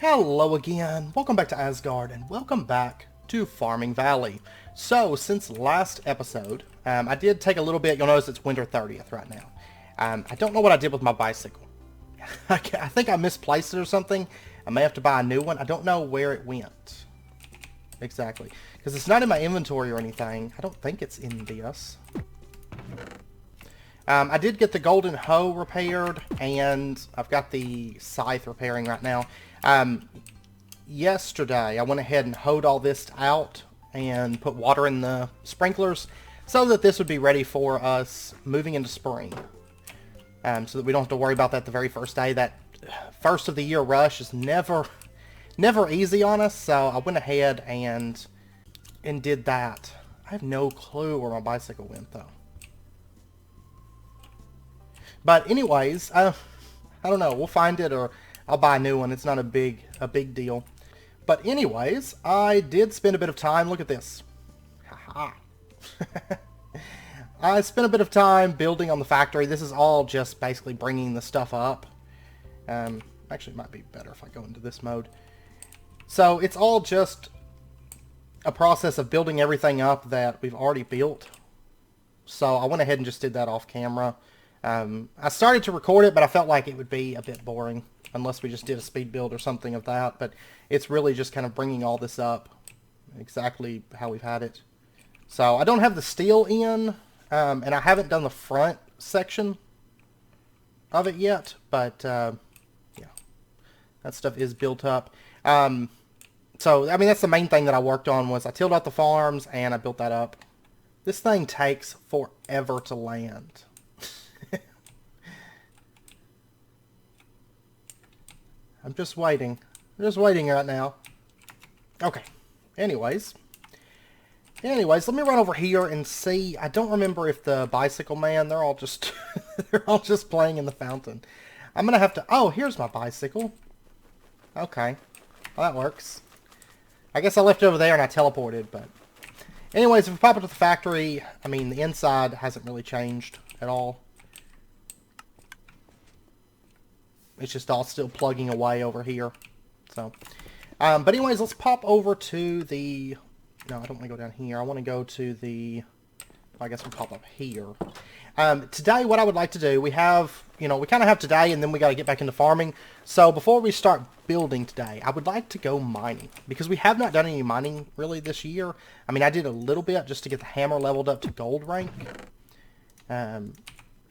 Hello again, welcome back to Asgard, and welcome back to Farming Valley. So, since last episode, I did take a little bit. You'll notice it's winter 30th right now. I don't know what I did with my bicycle. I think I misplaced it or something. I may have to buy a new one. I don't know where it went. Exactly. Because it's not in my inventory or anything. I don't think it's in this. I did get the golden hoe repaired, and I've got the scythe repairing right now. Yesterday, I went ahead and hoed all this out and put water in the sprinklers so that this would be ready for us moving into spring. So that we don't have to worry about that the very first day. That first of the year rush is never easy on us, so I went ahead and did that. I have no clue where my bicycle went, though. But anyways, I don't know. We'll find it, or I'll buy a new one. It's not a big deal. But anyways, I did spend a bit of time. Look at this. Haha. I spent a bit of time building on the factory. This is all just basically bringing the stuff up. Actually, it might be better if I go into this mode. So it's all just a process of building everything up that we've already built. So I went ahead and just did that off camera. I started to record it, but I felt like it would be a bit boring unless we just did a speed build or something of that. But it's really just kind of bringing all this up exactly how we've had it. So I don't have the steel in, and I haven't done the front section of it yet. But yeah, that stuff is built up. So I mean, that's the main thing that I worked on, was I tilled out the farms and I built that up. This thing takes forever to land. I'm just waiting. I'm just waiting right now. Okay. Anyways, let me run over here and see. I don't remember if the bicycle man, they're all just they're all just playing in the fountain. I'm gonna have to. Oh, here's my bicycle. Okay, well, that works. I guess I left it over there and I teleported. But anyways, if we pop into the factory, I mean, the inside hasn't really changed at all. It's just all still plugging away over here. So, but anyways, let's pop over to the... No, I don't want to go down here. I want to go to the... I guess we'll pop up here. Today, what I would like to do, we have... we kind of have today, and then we got to get back into farming. So, before we start building today, I would like to go mining. Because we have not done any mining, really, this year. I mean, I did a little bit just to get the hammer leveled up to gold rank.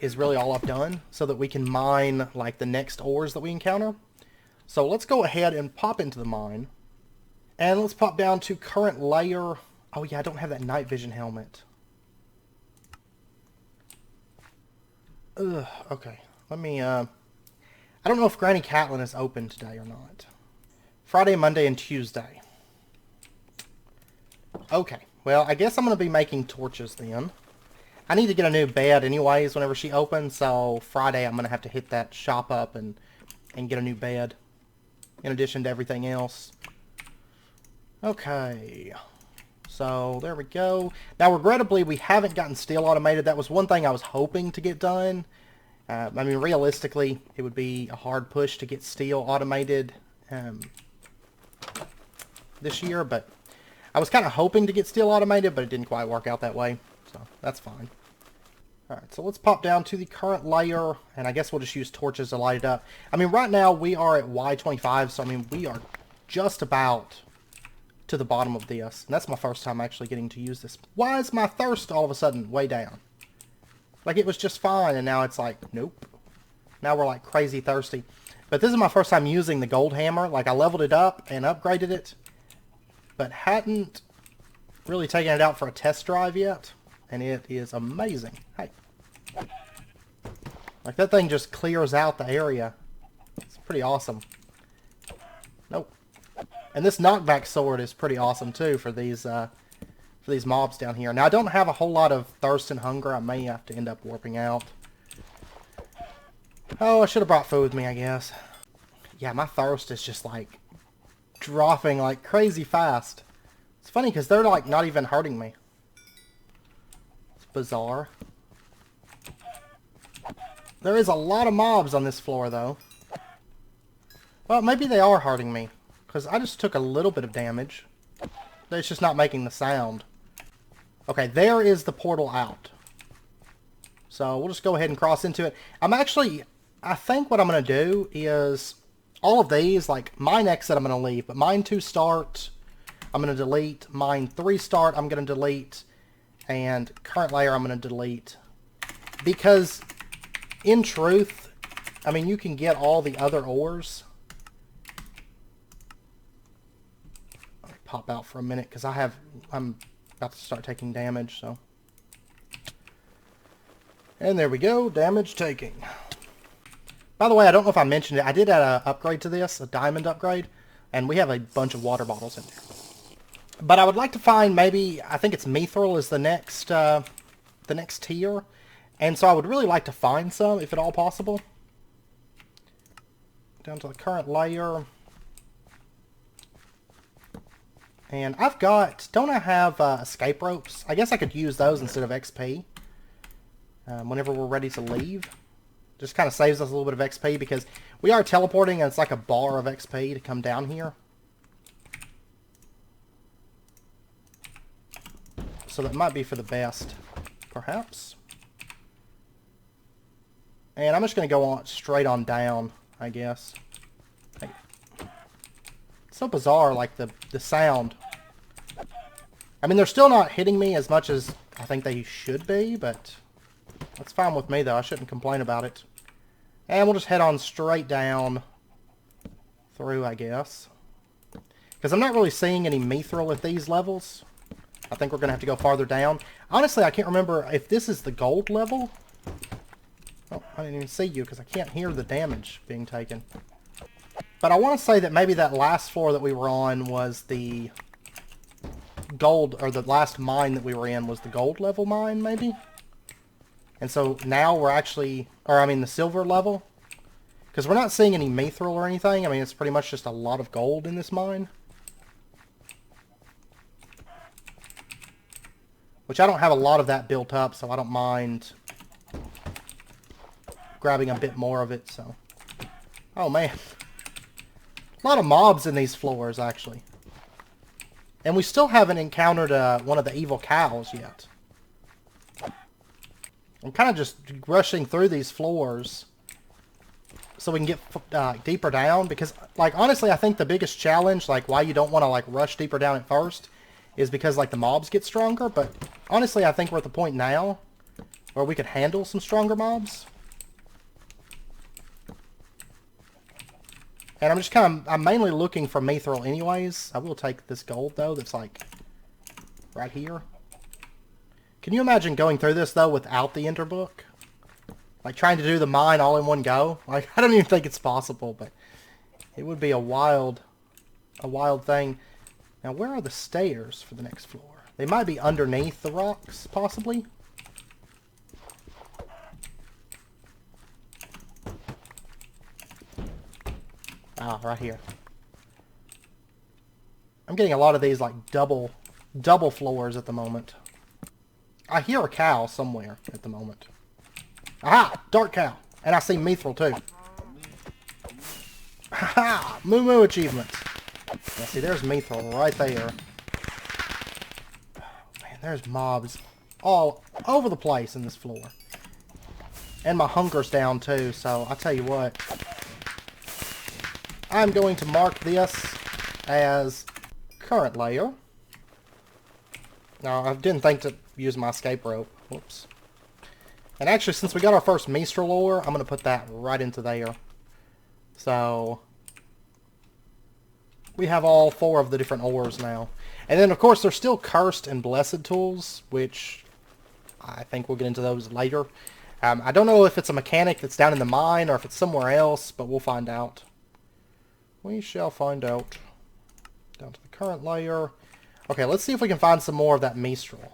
Is really all I've done, so that we can mine like the next ores that we encounter. So let's go ahead and pop into the mine, and let's pop down to current layer. Oh yeah, I don't have that night vision helmet. Ugh, okay, let me I don't know if Granny Catlin is open today or not. Friday, Monday, and Tuesday. Okay, well, I guess I'm gonna be making torches then. I need to get a new bed anyways whenever she opens, so Friday I'm going to have to hit that shop up and get a new bed, in addition to everything else. Okay, so there we go. Now, regrettably, we haven't gotten steel automated. That was one thing I was hoping to get done. I mean, realistically, it would be a hard push to get steel automated this year, but I was kind of hoping to get steel automated, but it didn't quite work out that way. So that's fine. Alright, so let's pop down to the current layer, and I guess we'll just use torches to light it up. I mean, right now we are at Y25, so I mean, we are just about to the bottom of this. And that's my first time actually getting to use this. Why is my thirst all of a sudden way down? Like, it was just fine, and now it's like, nope. Now we're like crazy thirsty. But this is my first time using the gold hammer. Like, I leveled it up and upgraded it, but hadn't really taken it out for a test drive yet. And it is amazing. Hey. Like, that thing just clears out the area. It's pretty awesome. Nope. And this knockback sword is pretty awesome, too, for these mobs down here. Now, I don't have a whole lot of thirst and hunger. I may have to end up warping out. Oh, I should have brought food with me, I guess. Yeah, my thirst is just, like, dropping like crazy fast. It's funny, because they're, like, not even hurting me. Bizarre. There is a lot of mobs on this floor, though. Well, maybe they are hurting me. Because I just took a little bit of damage. It's just not making the sound. Okay, there is the portal out. So we'll just go ahead and cross into it. I think what I'm going to do is all of these, like mine exit I'm going to leave, but mine 2 start, I'm going to delete. Mine 3 start, I'm going to delete. And current layer, I'm going to delete. Because, in truth, I mean, you can get all the other ores. Let me pop out for a minute, because I'm about to start taking damage, so. And there we go, damage taking. By the way, I don't know if I mentioned it, I did add an upgrade to this, a diamond upgrade, and we have a bunch of water bottles in there. But I would like to find maybe, I think it's mithril is the next tier. And so I would really like to find some, if at all possible. Down to the current layer. And I've got, don't I have escape ropes? I guess I could use those instead of XP. Whenever we're ready to leave. Just kind of saves us a little bit of XP because we are teleporting and it's like a bar of XP to come down here. So that might be for the best, perhaps. And I'm just going to go on straight on down, I guess. It's so bizarre, like the sound. I mean, they're still not hitting me as much as I think they should be, but that's fine with me, though. I shouldn't complain about it. And we'll just head on straight down through, I guess. Because I'm not really seeing any mithril at these levels. I think we're going to have to go farther down. Honestly, I can't remember if this is the gold level. Oh, I didn't even see you because I can't hear the damage being taken. But I want to say that maybe that last floor that we were on was the gold, or the last mine that we were in was the gold level mine, maybe? And so now we're actually, or I mean the silver level. Because we're not seeing any mithril or anything. I mean, it's pretty much just a lot of gold in this mine. Which I don't have a lot of that built up, so I don't mind grabbing a bit more of it, so. Oh, man. A lot of mobs in these floors, actually. And we still haven't encountered one of the evil cows yet. I'm kind of just rushing through these floors so we can get deeper down, because, like, honestly, I think the biggest challenge, like, why you don't want to, like, rush deeper down at first is because, like, the mobs get stronger, but honestly, I think we're at the point now where we could handle some stronger mobs. And I'm just I'm mainly looking for mithril anyways. I will take this gold, though, that's, like, right here. Can you imagine going through this, though, without the enter book? Like, trying to do the mine all in one go? Like, I don't even think it's possible, but it would be a wild thing. Now, where are the stairs for the next floor? They might be underneath the rocks, possibly. Ah, right here. I'm getting a lot of these, like, double floors at the moment. I hear a cow somewhere at the moment. Aha! Dark cow! And I see mithril, too. Ha! Moo Moo achievements. Yeah, see, there's mithril right there. Oh, man, there's mobs all over the place in this floor. And my hunger's down, too, so I'll tell you what. I'm going to mark this as current layer. Now, I didn't think to use my escape rope. Whoops. And actually, since we got our first mithril ore, I'm going to put that right into there. So, we have all 4 of the different ores now. And then, of course, there's still cursed and blessed tools, which I think we'll get into those later. I don't know if it's a mechanic that's down in the mine or if it's somewhere else, but we'll find out. We shall find out. Down to the current layer. Okay, let's see if we can find some more of that mithril.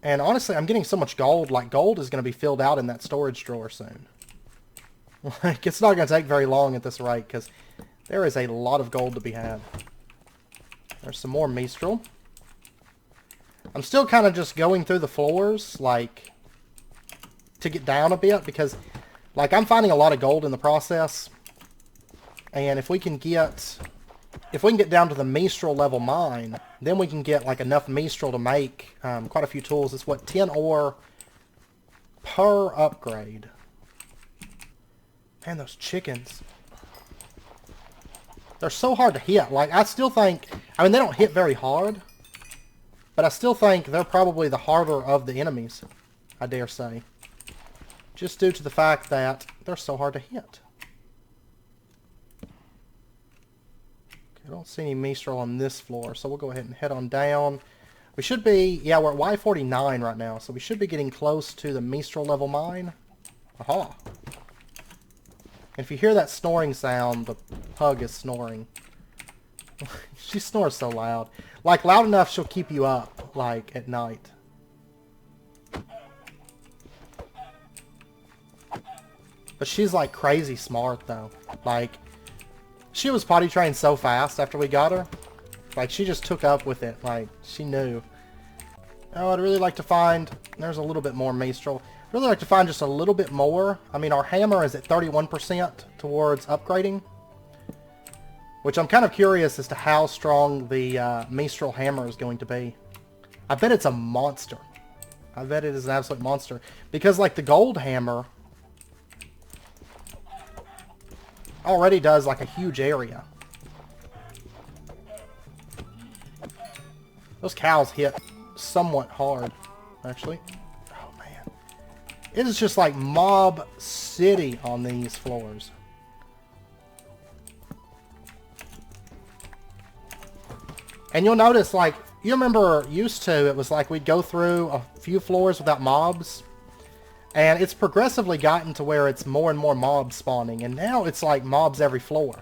And honestly, I'm getting so much gold. Like, gold is going to be filled out in that storage drawer soon. Like, it's not going to take very long at this rate, because there is a lot of gold to be had. There's some more mithril. I'm still kind of just going through the floors, like, to get down a bit, because Like, I'm finding a lot of gold in the process. And if we can get down to the Mistral level mine, then we can get, like, enough Mistral to make quite a few tools. It's, what, 10 ore per upgrade. Man, those chickens. They're so hard to hit. Like, I still think... I mean, they don't hit very hard. But I still think they're probably the harder of the enemies, I dare say. Just due to the fact that they're so hard to hit. Okay, I don't see any Mistral on this floor, so we'll go ahead and head on down. We should be... Yeah, we're at Y49 right now, so we should be getting close to the Mistral level mine. Aha! And if you hear that snoring sound, the pug is snoring. She snores so loud. Like, loud enough she'll keep you up, like, at night. But she's, like, crazy smart, though. Like, she was potty trained so fast after we got her. Like, she just took up with it. Like, she knew. Oh, I'd really like to find... There's a little bit more Mistral. I'd really like to find just a little bit more. I mean, our hammer is at 31% towards upgrading. Which I'm kind of curious as to how strong the Mistral hammer is going to be. I bet it's a monster. I bet it is an absolute monster. Because, like, the gold hammer already does, like, a huge area. Those cows hit somewhat hard, actually. Oh, man. It is just like Mob City on these floors. And you'll notice, like, you remember used to, it was like we'd go through a few floors without mobs. And it's progressively gotten to where it's more and more mobs spawning. And now it's like mobs every floor.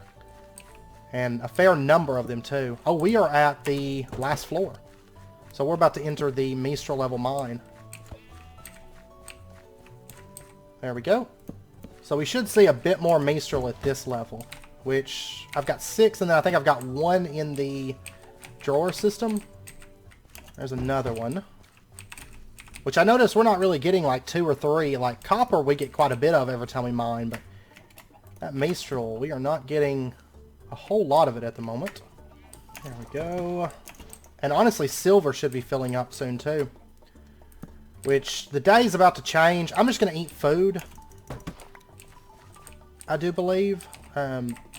And a fair number of them, too. Oh, we are at the last floor. So we're about to enter the Mistral level mine. There we go. So we should see a bit more Mistral at this level. Which, I've got 6, and then I think I've got 1 in the drawer system. There's another one. Which I notice we're not really getting like 2 or 3. Like copper we get quite a bit of every time we mine, but that Mistral, we are not getting a whole lot of it at the moment. There we go. And honestly, silver should be filling up soon too. Which, the day is about to change. I'm just going to eat food. I do believe.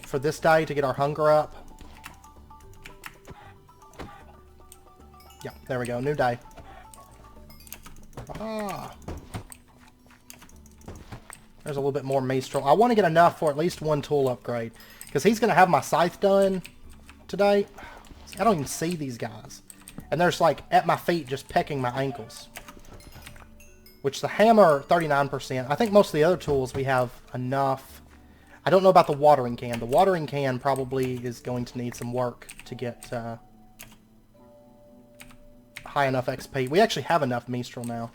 For this day to get our hunger up. Yeah, there we go. New day. Ah. There's a little bit more Mistral. I want to get enough for at least 1 tool upgrade. Because he's going to have my scythe done today. I don't even see these guys. And they're just like at my feet just pecking my ankles. Which the hammer, 39%. I think most of the other tools we have enough. I don't know about the watering can. The watering can probably is going to need some work to get high enough XP. We actually have enough Mistral now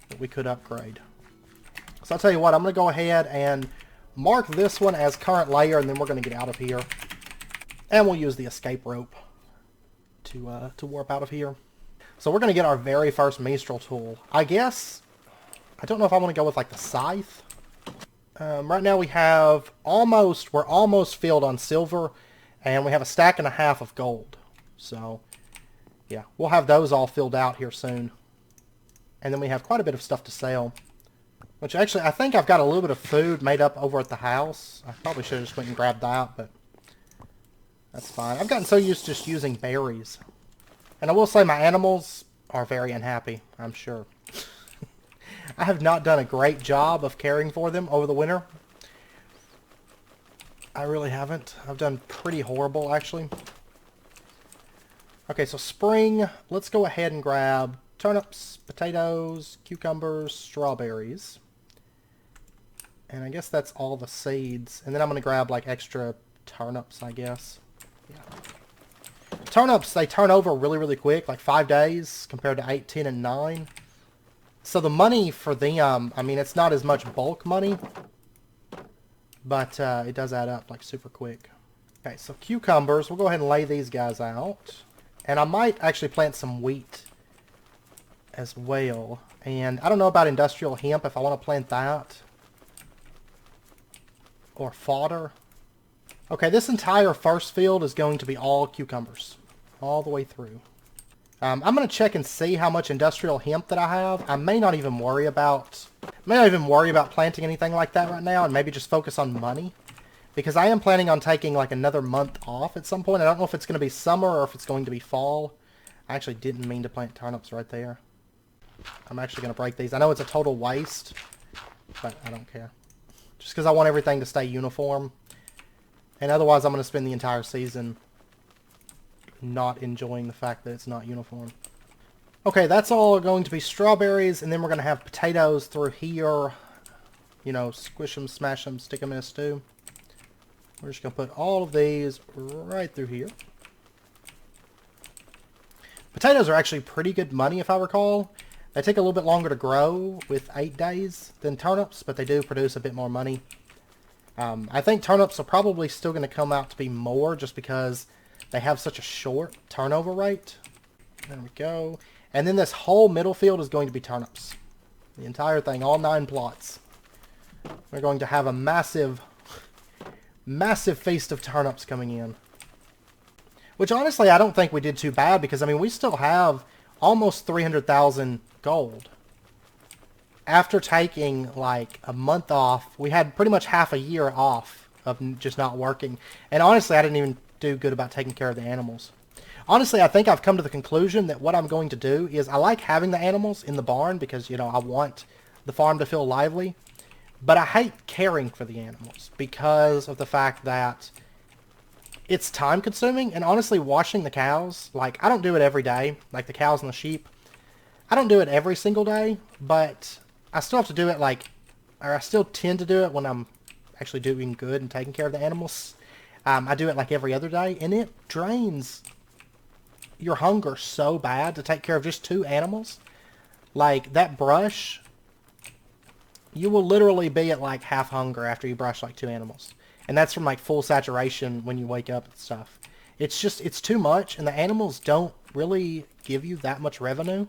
that we could upgrade. So I'll tell you what, I'm going to go ahead and mark this one as current layer, and then we're going to get out of here. And we'll use the escape rope to warp out of here. So we're going to get our very first Mistral tool. I guess, I don't know if I want to go with like the scythe. Right now we have we're almost filled on silver, and we have a stack and a half of gold. So, yeah, we'll have those all filled out here soon. And then we have quite a bit of stuff to sell. Which actually, I think I've got a little bit of food made up over at the house. I probably should have just went and grabbed that, but that's fine. I've gotten so used to just using berries. And I will say my animals are very unhappy, I'm sure. I have not done a great job of caring for them over the winter. I really haven't. I've done pretty horrible, actually. Okay, so spring. Let's go ahead and grab turnips, potatoes, cucumbers, strawberries. And I guess that's all the seeds. And then I'm going to grab like extra turnips, I guess. Yeah. Turnips, they turn over really, really quick, like 5 days compared to 8, 10, and 9. So the money for them, I mean, it's not as much bulk money, but it does add up like super quick. Okay, so cucumbers, we'll go ahead and lay these guys out. And I might actually plant some wheat as well. And I don't know about industrial hemp if I want to plant that. or fodder. Okay, this entire first field is going to be all cucumbers. All the way through. I'm going to check and see how much industrial hemp that I have. I may not even worry about planting anything like that right now, and maybe just focus on money. Because I am planning on taking like another month off at some point. I don't know if it's going to be summer or if it's going to be fall. I actually didn't mean to plant turnips right there. I'm actually going to break these. I know it's a total waste, but I don't care. Just because I want everything to stay uniform. And otherwise I'm going to spend the entire season not enjoying the fact that it's not uniform. Okay, that's all going to be strawberries, and then we're going to have potatoes through here. You know, squish them, smash them, stick them in a stew. We're just going to put all of these right through here. Potatoes are actually pretty good money, if I recall. They take a little bit longer to grow with 8 days than turnips, but they do produce a bit more money. I think turnips are probably still going to come out to be more just because they have such a short turnover rate. There we go. And then this whole middle field is going to be turnips. The entire thing, all 9 plots. We're going to have a massive, massive feast of turnips coming in. Which honestly, I don't think we did too bad because, I mean, we still have almost 300,000 gold. After taking like a month off, we had pretty much half a year off of just not working. And honestly, I didn't even do good about taking care of the animals. Honestly, I think I've come to the conclusion that what I'm going to do is I like having the animals in the barn because, you know, I want the farm to feel lively. But I hate caring for the animals because of the fact that it's time consuming. And honestly, washing the cows, like I don't do it every day, like the cows and the sheep. I don't do it every single day, but I still have to do it or I still tend to do it when I'm actually doing good and taking care of the animals. I do it like every other day, and it drains your hunger so bad to take care of just 2 animals. Like, that brush, you will literally be at like half hunger after you brush like 2 animals. And that's from like full saturation when you wake up and stuff. It's just, it's too much, and the animals don't really give you that much revenue.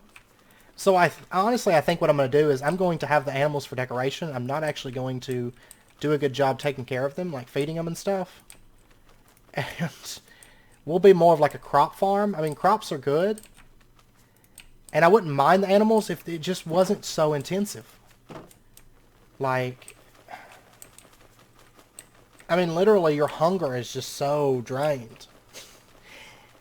So honestly, I think what I'm going to do is I'm going to have the animals for decoration. I'm not actually going to do a good job taking care of them, like feeding them and stuff. And we'll be more of like a crop farm. I mean, crops are good. And I wouldn't mind the animals if it just wasn't so intensive. Like, I mean, literally your hunger is just so drained.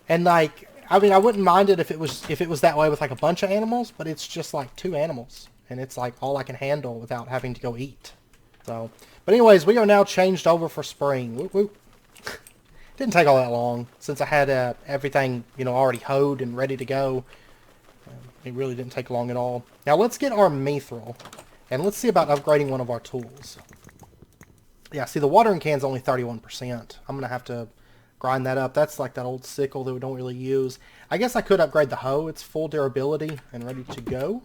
And like, I mean, I wouldn't mind it if it was that way with like a bunch of animals, but it's just like 2 animals. And it's like all I can handle without having to go eat. So, but anyways, we are now changed over for spring. Whoop, whoop. Didn't take all that long since I had everything, you know, already hoed and ready to go. It really didn't take long at all. Now let's get our mithril, and let's see about upgrading one of our tools. Yeah, see, the watering can's only 31%. I'm gonna have to grind that up. That's like that old sickle that we don't really use. I guess I could upgrade the hoe. It's full durability and ready to go.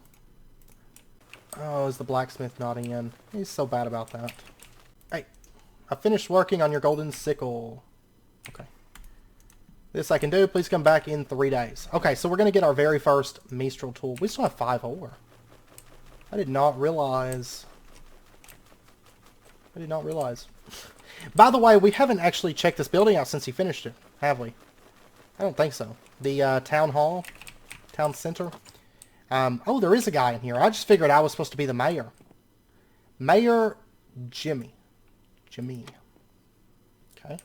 Oh, is the blacksmith nodding in? He's so bad about that. Hey, I finished working on your golden sickle. Okay. This I can do. Please come back in 3 days. Okay, so we're going to get our very first Mistral tool. We still have 5 ore. I did not realize. By the way, we haven't actually checked this building out since he finished it, have we? I don't think so. The town hall, town center. Oh, there is a guy in here. I just figured I was supposed to be the mayor. Mayor Jimmy. Okay.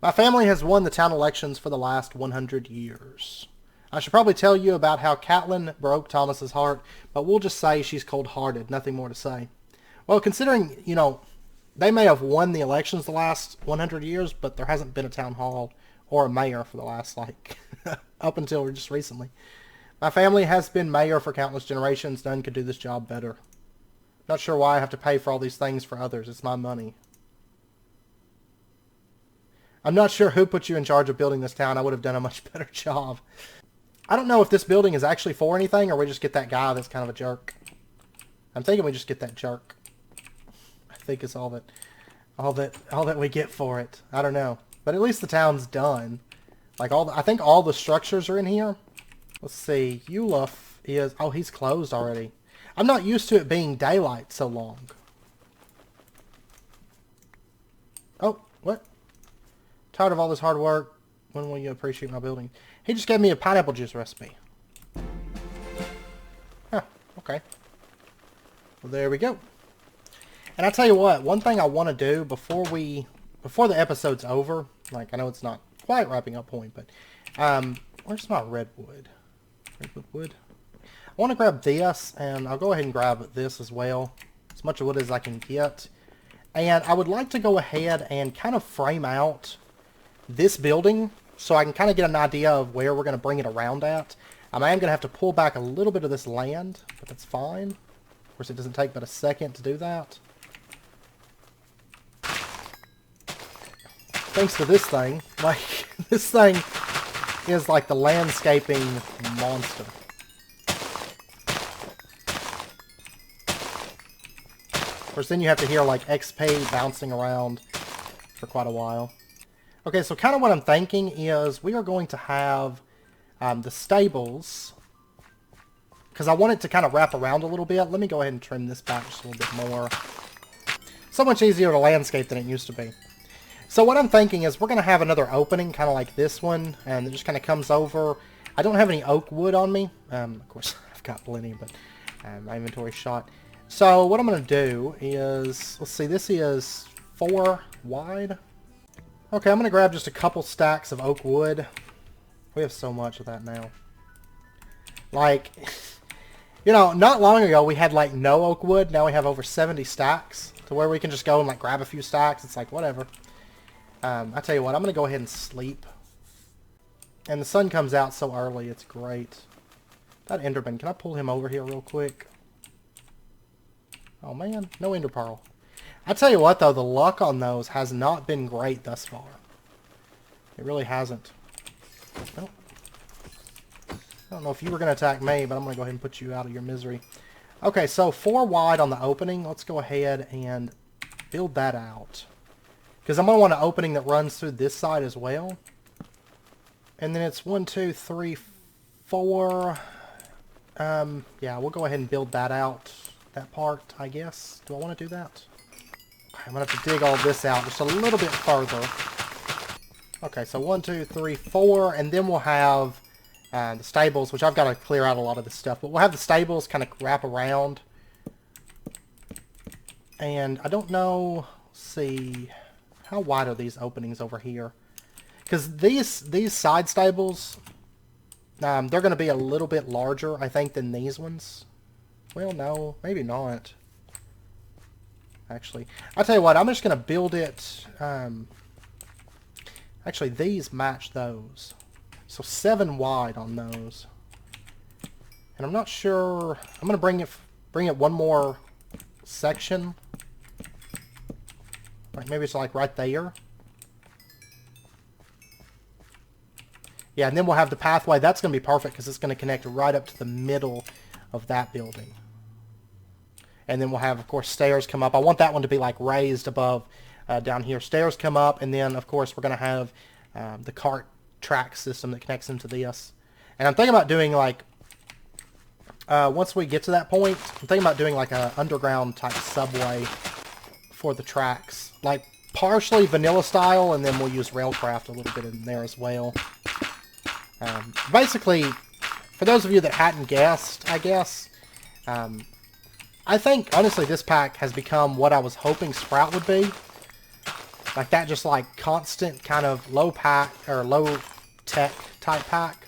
My family has won the town elections for the last 100 years. I should probably tell you about how Catelyn broke Thomas's heart, but we'll just say she's cold-hearted. Nothing more to say. Well, considering, you know, they may have won the elections the last 100 years, but there hasn't been a town hall or a mayor for the last, like, up until just recently. My family has been mayor for countless generations. None could do this job better. Not sure why I have to pay for all these things for others. It's my money. I'm not sure who put you in charge of building this town. I would have done a much better job. I don't know if this building is actually for anything, or we just get that guy that's kind of a jerk. I'm thinking we just get that jerk. I think it's all that we get for it. I don't know, but at least the town's done. Like I think all the structures are in here. Let's see. Uluf is. Oh, he's closed already. I'm not used to it being daylight so long. Tired of all this hard work. When will you appreciate my building? He just gave me a pineapple juice recipe. Huh, okay. Well, there we go. And I tell you what, one thing I want to do before the episode's over, like I know it's not quite wrapping up point, but where's my redwood? Redwood wood. I want to grab this, and I'll go ahead and grab this as well, as much wood as I can get. And I would like to go ahead and kind of frame out this building so I can kind of get an idea of where we're going to bring it around at. I am going to have to pull back a little bit of this land, but that's fine. Of course, it doesn't take but a second to do that. Thanks to this thing. Like, this thing is like the landscaping monster. Of course, then you have to hear like XP bouncing around for quite a while. Okay, so kind of what I'm thinking is we are going to have the stables, because I want it to kind of wrap around a little bit. Let me go ahead and trim this back just a little bit more. So much easier to landscape than it used to be. So what I'm thinking is we're going to have another opening, kind of like this one, and it just kind of comes over. I don't have any oak wood on me. Of course, I've got plenty, but my inventory's shot. So what I'm going to do is, let's see, this is 4 wide. Okay, I'm going to grab just a couple stacks of oak wood. We have so much of that now. Like, you know, not long ago we had like no oak wood. Now we have over 70 stacks to where we can just go and like grab a few stacks. It's like, whatever. I tell you what, I'm going to go ahead and sleep. And the sun comes out so early, it's great. That Enderman, can I pull him over here real quick? Oh man, no Ender Pearl. I tell you what though, the luck on those has not been great thus far. It really hasn't. Nope. I don't know if you were going to attack me, but I'm going to go ahead and put you out of your misery. Okay, so 4 wide on the opening. Let's go ahead and build that out. Because I'm going to want an opening that runs through this side as well. And then it's 1, 2, 3, 4. Yeah, we'll go ahead and build that out. That part, I guess. Do I want to do that? I'm going to have to dig all this out just a little bit further. Okay, so 1, 2, 3, 4. And then we'll have the stables, which I've got to clear out a lot of this stuff. But we'll have the stables kind of wrap around. And I don't know, let's see, how wide are these openings over here? Because these side stables, they're going to be a little bit larger, I think, than these ones. Well, no, maybe not. Actually, I'll tell you what, I'm just going to build it. Actually, these match those. So 7 wide on those. And I'm not sure, I'm going to bring it one more section. Like maybe it's like right there. Yeah, and then we'll have the pathway. That's going to be perfect because it's going to connect right up to the middle of that building. And then we'll have, of course, stairs come up. I want that one to be like raised above down here. Stairs come up, and then, of course, we're going to have the cart track system that connects into this. And I'm thinking about doing like, once we get to that point, I'm thinking about doing like an underground type subway for the tracks. Like partially vanilla style, and then we'll use Railcraft a little bit in there as well. Basically, for those of you that hadn't guessed, I guess, I think, honestly, this pack has become what I was hoping Sprout would be. Like that just like constant kind of low pack, or low tech type pack.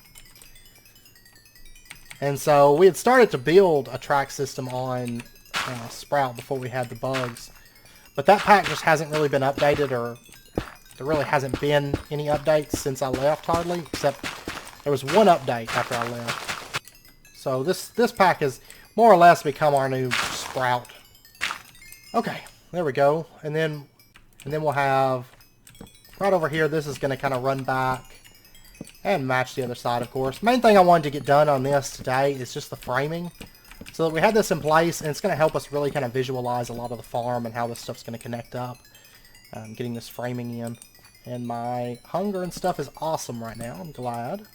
And so we had started to build a track system on Sprout before we had the bugs. But that pack just hasn't really been updated, or there really hasn't been any updates since I left hardly, except there was one update after I left. So this pack has more or less become our new Sprout. Okay, there we go. And then we'll have right over here, this is going to kind of run back and match the other side, of course. Main thing I wanted to get done on this today is just the framing. So that we had this in place, and it's going to help us really kind of visualize a lot of the farm and how this stuff's going to connect up. Getting this framing in. And my hunger and stuff is awesome right now. I'm glad.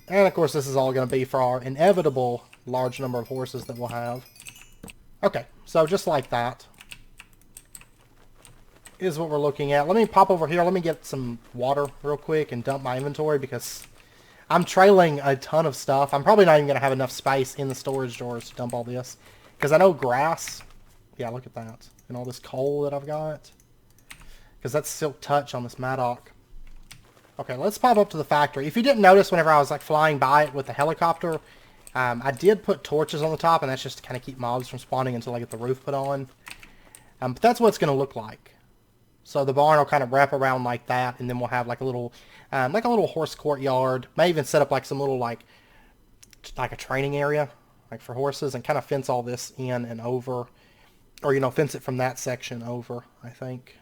And of course this is all going to be for our inevitable large number of horses that we'll have. Okay, so just like that. is what we're looking at. Let me pop over here. Let me get some water real quick and dump my inventory because I'm trailing a ton of stuff. I'm probably not even going to have enough space in the storage drawers to dump all this. Because I know grass... Yeah, look at that. And all this coal that I've got. Because that's Silk Touch on this Maddock. Okay, let's pop up to the factory. If you didn't notice whenever I was like flying by it with the helicopter, I did put torches on the top, and that's just to kind of keep mobs from spawning until I get the roof put on. But that's what it's going to look like. So the barn will kind of wrap around like that, and then we'll have like a little horse courtyard. May even set up like some little like a training area, like for horses, and kind of fence all this in and over, or fence it from that section over. I think.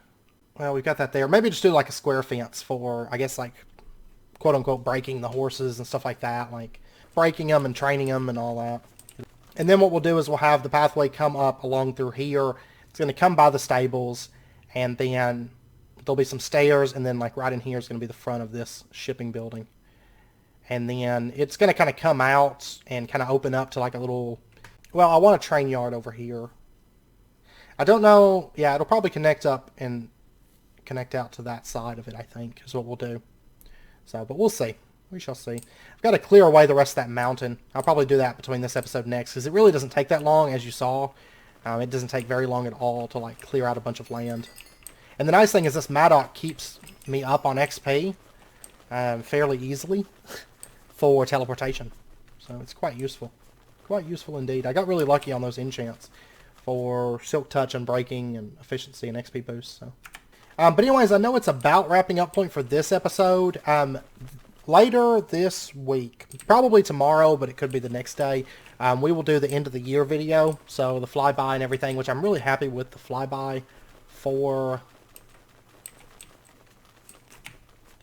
Well, we've got that there. Maybe just do like a square fence for, I guess, like quote unquote breaking the horses and stuff like that, like breaking them and training them and all that. And then what we'll do is we'll have the pathway come up along through here. It's going to come by the stables. And then there'll be some stairs, and then like right in here is going to be the front of this shipping building. And then it's going to kind of come out and kind of open up to like a little... Well, I want a train yard over here. I don't know... Yeah, it'll probably connect up and connect out to that side of it, I think, is what we'll do. So, but we'll see. We shall see. I've got to clear away the rest of that mountain. I'll probably do that between this episode and next, because it really doesn't take that long, as you saw. It doesn't take very long at all to like clear out a bunch of land. And the nice thing is this Maddock keeps me up on XP fairly easily for teleportation. So it's quite useful. Quite useful indeed. I got really lucky on those enchants for Silk Touch and Breaking and Efficiency and XP boost. So. But anyways, I know it's about wrapping up point for this episode. Later this week, probably tomorrow, but it could be the next day, we will do the end of the year video, so the flyby and everything, which I'm really happy with the flyby for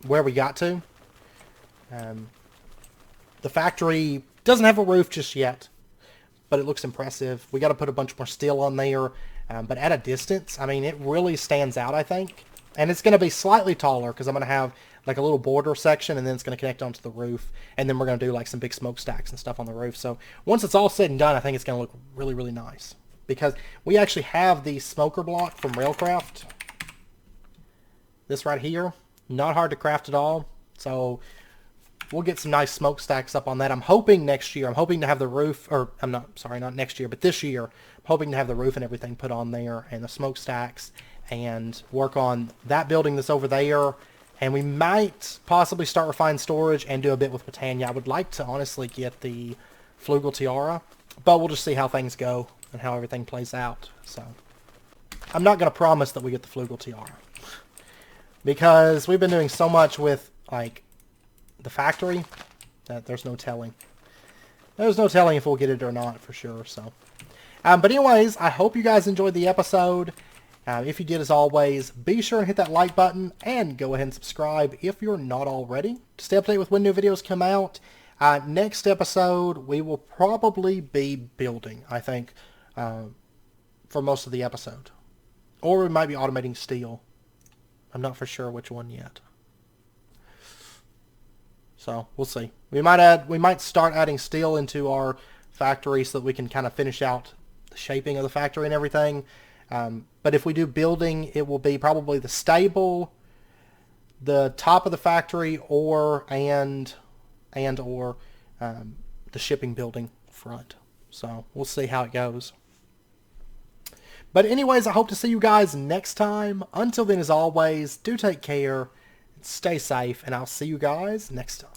where we got to. The factory doesn't have a roof just yet, but it looks impressive. We got to put a bunch more steel on there, but at a distance, I mean, it really stands out, I think. And it's going to be slightly taller because I'm going to have like a little border section, and then it's going to connect onto the roof, and then we're going to do like some big smokestacks and stuff on the roof. So once it's all said and done, I think it's going to look really, really nice, because we actually have the smoker block from Railcraft. This right here, not hard to craft at all. So we'll get some nice smokestacks up on that. I'm hoping next year, I'm hoping to have the roof, or I'm not, sorry, not next year, but this year, I'm hoping to have the roof and everything put on there, and the smokestacks, and work on that building that's over there. And we might possibly start refined storage and do a bit with Britannia. I would like to honestly get the Flugel Tiara, but we'll just see how things go and how everything plays out. So I'm not going to promise that we get the Flugel Tiara, because we've been doing so much with like the factory that there's no telling. There's no telling if we'll get it or not for sure. So, but anyways, I hope you guys enjoyed the episode. If you did, as always, be sure and hit that like button and go ahead and subscribe if you're not already to stay up to date with when new videos come out. Next episode, we will probably be building, I think, for most of the episode. Or we might be automating steel. I'm not for sure which one yet. So, we'll see. We might start adding steel into our factory so that we can kind of finish out the shaping of the factory and everything. But if we do building, it will be probably the stable, the top of the factory, or the shipping building front. So we'll see how it goes. But anyways, I hope to see you guys next time. Until then, as always, do take care, stay safe, and I'll see you guys next time.